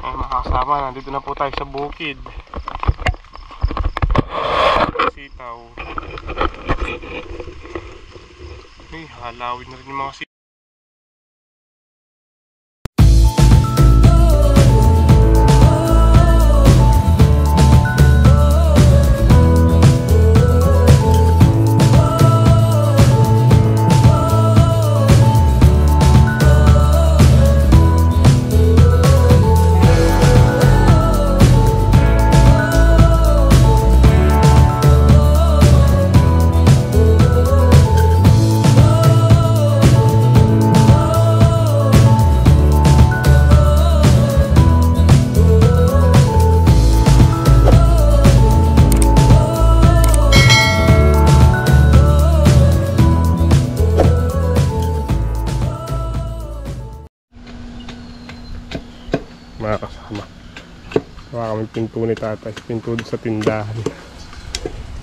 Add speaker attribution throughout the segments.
Speaker 1: Ay mga kasama, nandito na po tayo sa bukid. Sitaw. Ay, halawin na rin yung mga sitaw. Mga kasama, gawa kami pinto ni tatay, pinto sa tindahan.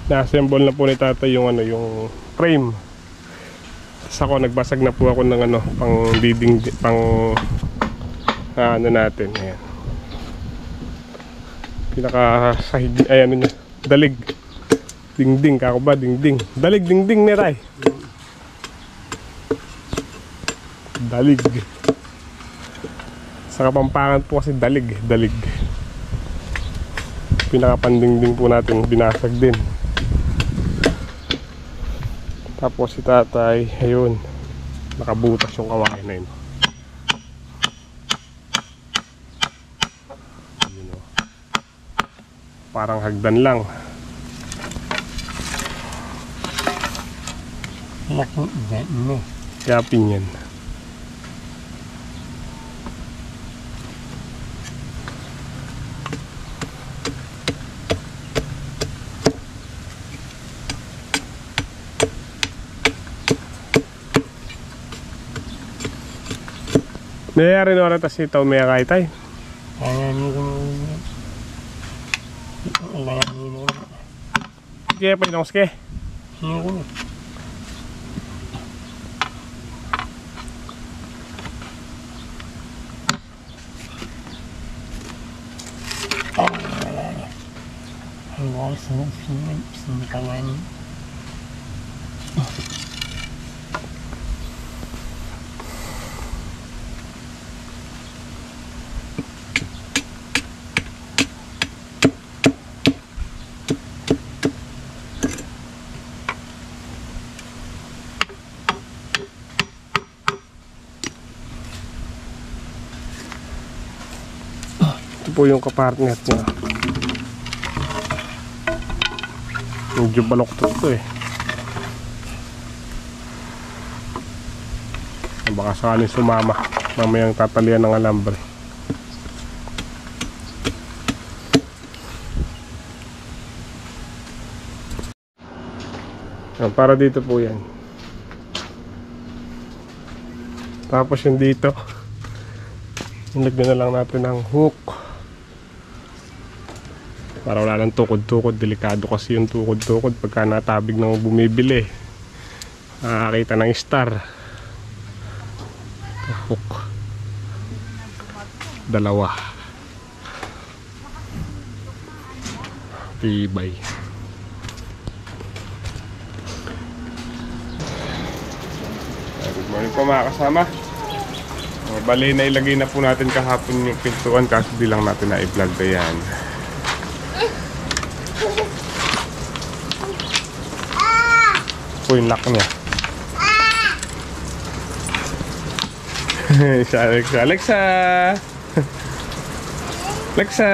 Speaker 1: Na-assemble na po ni tatay yung yung frame. Tapos ako, nagbasag na po ako ng pang diding, pang natin, ayan. Pinaka sahig, ay niya, dalig. Dingding, kako ba, dingding. Dalig, dingding ni Ray. Dalig. Sa Kapampangan po kasi dalig. Pinakapandingding po natin, binasag din. Tapos si tatay, ayun, nakabutas yung kawain na yun. Parang hagdan lang. Yapin yan. Mayayari na oras tas ito may akay tay. Kaya pa yung ske? Po yung kapartner niya. Medyo baloktot to eh. Baka sakaling sumama, mamayang tatalian ng alambre. Para dito po yan. Tapos yung dito, nilagyan na lang natin ng hook para wala lang tukod-tukod. Delikado kasi yung tukod-tukod pagka natabig ng bumibili, nakakita ng star. Hook, dalawa, tibay. Good morning po mga kasama. Bali na ilagay na po natin kahapon yung pintuan kasi di lang natin na-i-vlog na yan. Po yung lock niya. Alexa, Alexa, Alexa,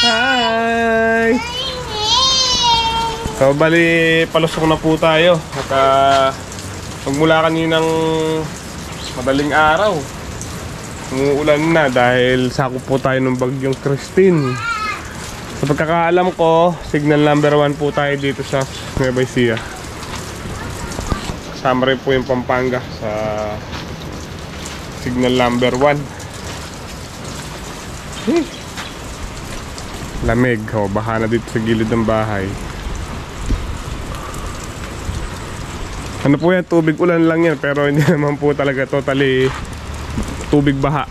Speaker 1: hi. So bali palusok na po tayo at magmula kaninang madaling araw umuulan na dahil sakop po tayo ng bagyong Christine. Sa pagkakaalam ko, signal number 1 po tayo dito sa Nueva Ecija. Kasama rin po yung Pampanga sa signal number 1. Lamig, baha na dito sa gilid ng bahay. Ano po yan, tubig ulan lang yan, pero hindi naman po talaga totally tubig baha.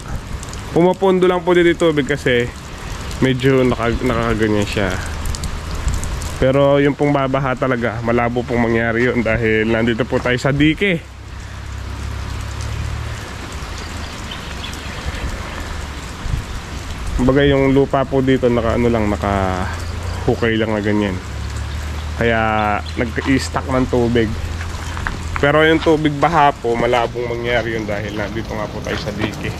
Speaker 1: Pumapondo lang po dito yung tubig kasi medyo nakakaganyan siya. Pero yung pong babaha talaga, malabo pong mangyari yun dahil nandito po tayo sa dike. Kumbaga yung lupa po dito naka-hukay lang na ganyan. Kaya nag-i-stack ng tubig. Pero yung tubig baha po, malabong mangyari yun dahil nandito nga po tayo sa dike.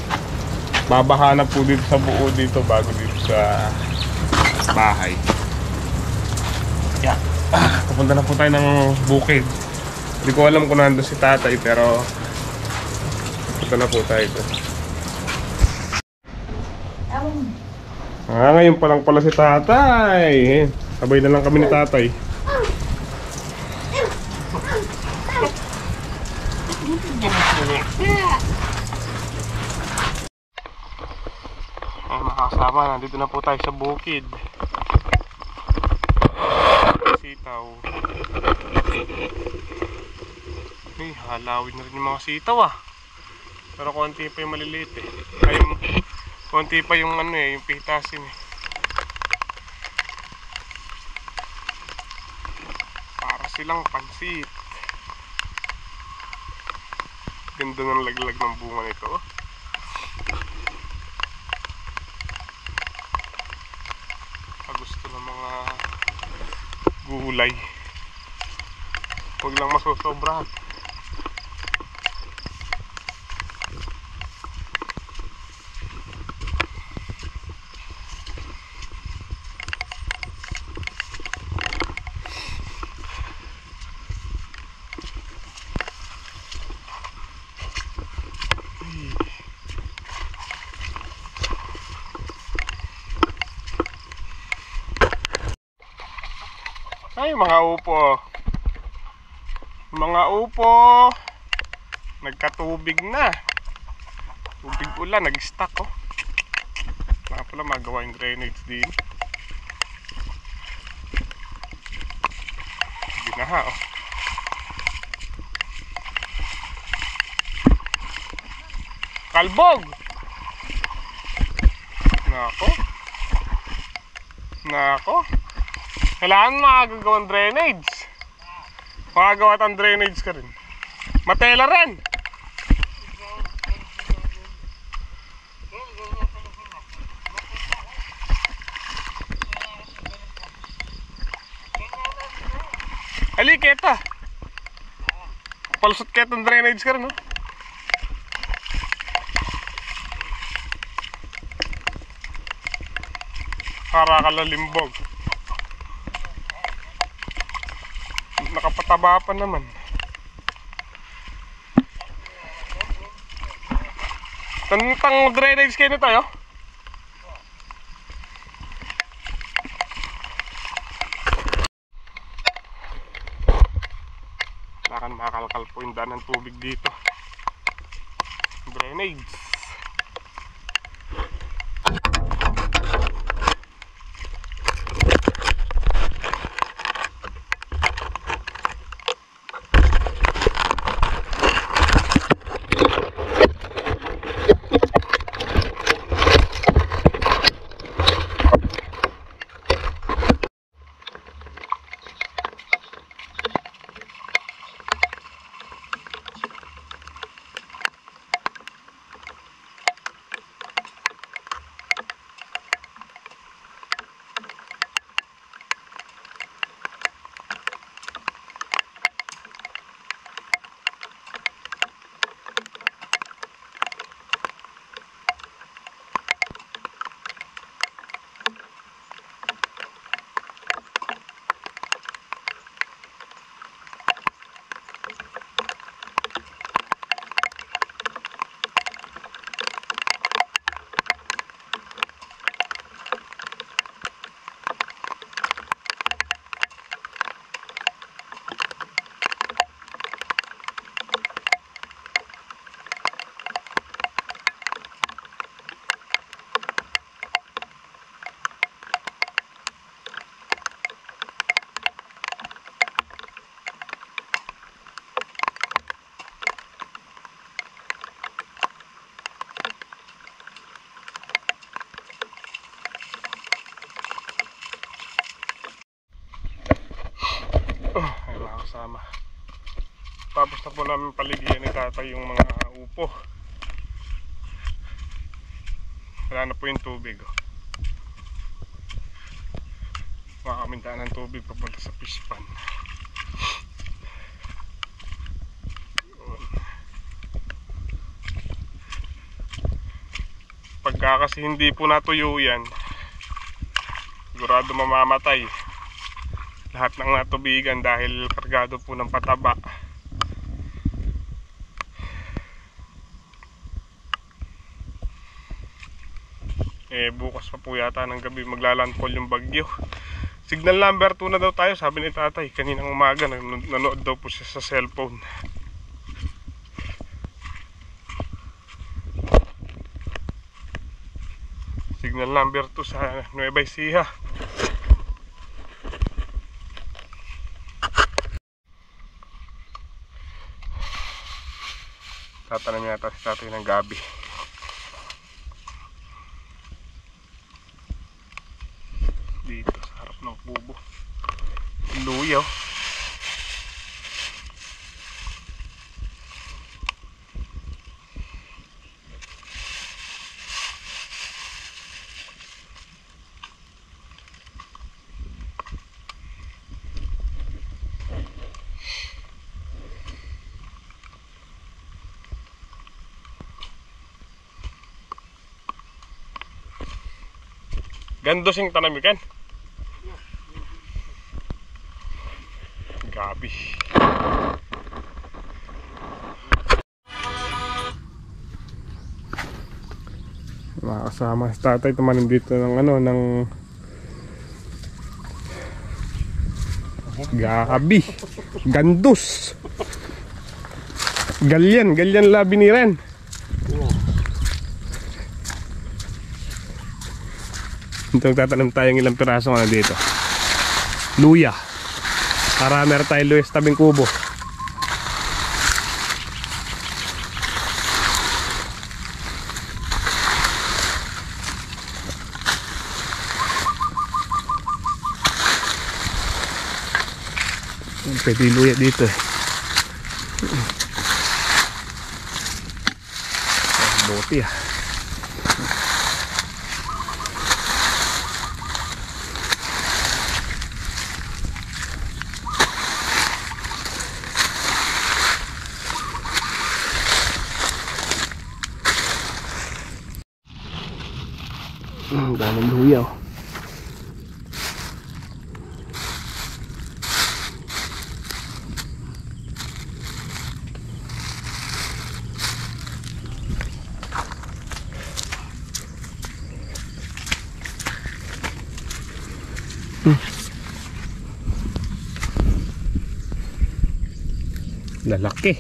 Speaker 1: Babaha na po dito sa buo dito bago dito sa bahay. Yeah. Pupunta na po tayo ng bukid. Hindi ko alam kung nandun si tatay pero pupunta na po tayo ito. Ngayon pa lang pala si tatay. Sabay na lang kami ni tatay. Ay mga kasama, nandito na po tayo sa bukid. Sitaw. Ay, halawin na rin yung mga sitaw ah. Pero konti pa yung maliliit eh. Ay, konti pa yung ano eh, yung pitasin eh. Para silang pansit. Ganda ng laglag ng bunga nito. Gusto ng mga gulay. Huwag lang masusobrahan. Ay, mga upo. Mga upo. Nagkatubig na. Tubig ulan, nag-stack oh. Baka pala magawa yung drainage din. Binaha oh. Kalbog! Nako. Nako. Kailangan makagawang drainage. Makagawa tang drainage ka rin. Matela rin. Ali, keta. Palusot keta ng drainage ka rin, no? Para kalalimbog. Nakapataba pa naman. Tantang drainage kayo nito, yo? Baka makakalkal po yung daan ng tubig dito. Drainage. po namin paligyan ni tatay yung mga upo. Wala na po yung tubig. Makakamindaan ng tubig papunta sa fish pond. Pagka kasi hindi po natuyo yan, sigurado mamamatay lahat ng natubigan dahil kargado po ng pataba. Bukas pa po yata ng gabi maglalandfall yung bagyo. Signal number 2 na daw tayo, sabi ni tatay kaninang umaga. Nanood daw po siya sa cellphone. Signal number 2 sa Nueva Ecija. Tatanam yata si tatay ng gabi. Dito sa harap ng kubo. Luyaw. Gando sing tanam ikan. Gabi. Makasama si tatay tumanim dito ng ano ng gabi. Gandus. Galyan labi ni Ren. Ito tatanim tayong ilang piraso na dito. Luya. Para meron tayong luya sa tabing kubo. Pwede luya dito eh. Buti ah. Daming luya oh. Lalaki.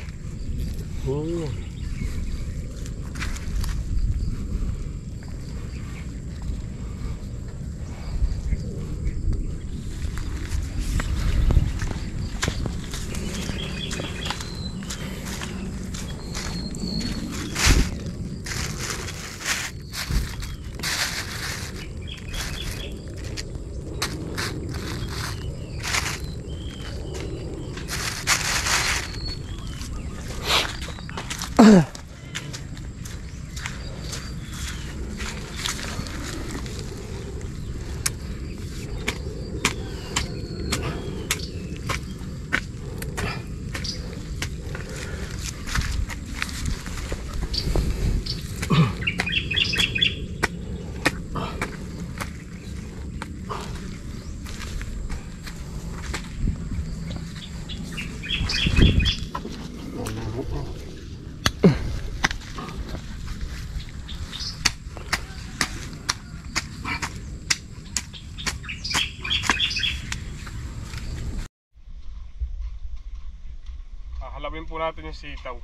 Speaker 1: Halawin po natin yung sitaw.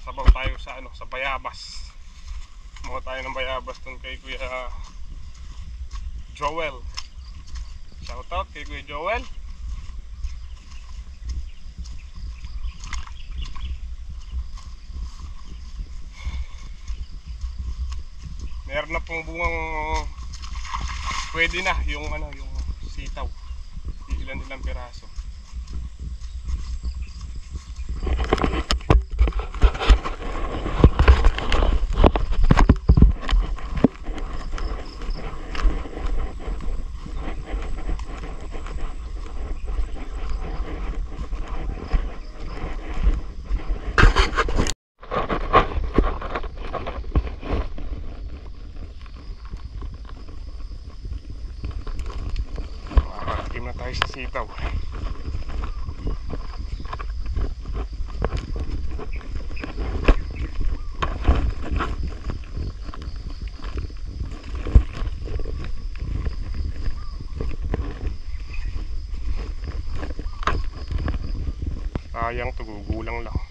Speaker 1: Sabaw tayo sa ano, sa bayabas. Kumuha tayo ng bayabas dun kay Kuya Joel. Shoutout kay Kuya Joel. Meron na pong bungang pwede na yung ano, yung sitaw. Ilan piraso. sitaw. Sayang to, gugulang lang.